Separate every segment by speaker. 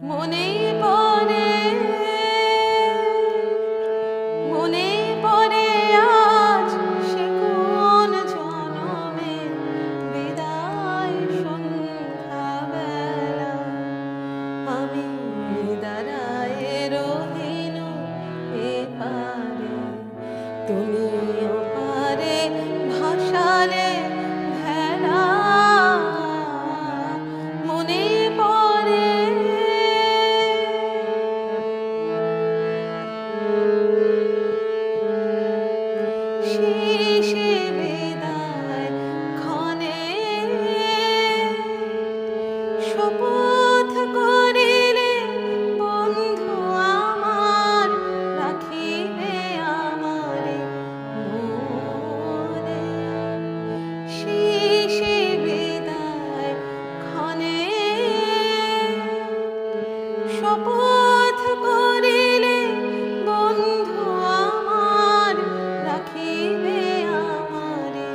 Speaker 1: মনে পড়ে মনে পড়ে আজ সে কোন জনমে বিদায় সন্ধ্যাবেলা আমি দাঁড়ায় রহিনু এপারে তুমি ওপারে ভাসালে ভেলা মনে পড়ে শেষে বিদায় ক্ষণে শপথ করিলে বন্ধু আমার রাখিবে আমারে মনে শেষে বিদায় ক্ষণে শপথ করিলে বন্ধু আমার রাখিবে আমারে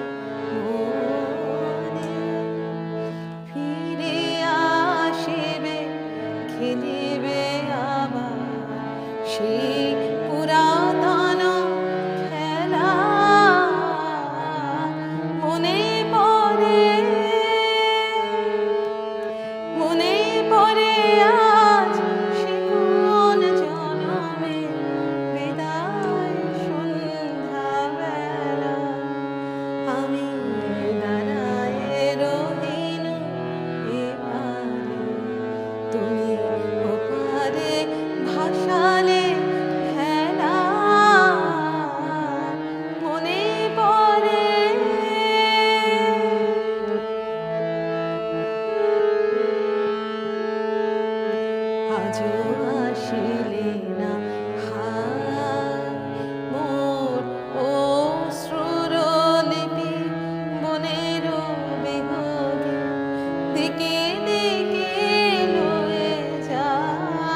Speaker 1: মনে ফিরে আসিবে খেলিবে আবার সেই পুরাতন খেলা মনে পড়ে মনে পড়ে আজ সে কোন জনমে বিদায় সন্ধ্যাবেলা আমি দাঁড়ায় রহিনু এপারে তুমি ওপারে ভাসালে ভেলা মনে পড়ে আজও আসিলে না হায় মোর অশ্রুর লিপি মনের বিহগে দিকে দিকে লয়ে যায়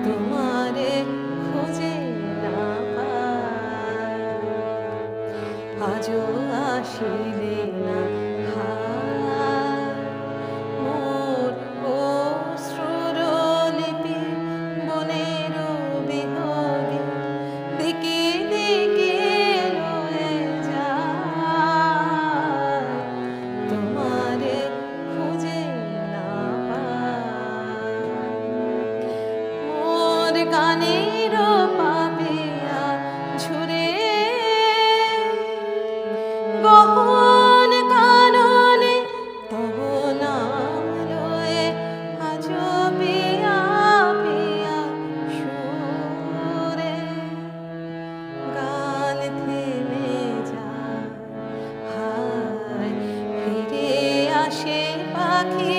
Speaker 1: তোমারে খুঁজে না পায় আজও আসিলে না হায় মোর অশ্রুর লিপি মনের বিহগে দিকে দিকে লয়ে যায় তোমারে খুঁজে না পায় মোর গানের পাপিয়া ঝুরে গহন কাননে তব নাম লয়ে আজো পিয়া পিয়া সুরে গান থেমে যায় হায় ফিরে আসে পাখি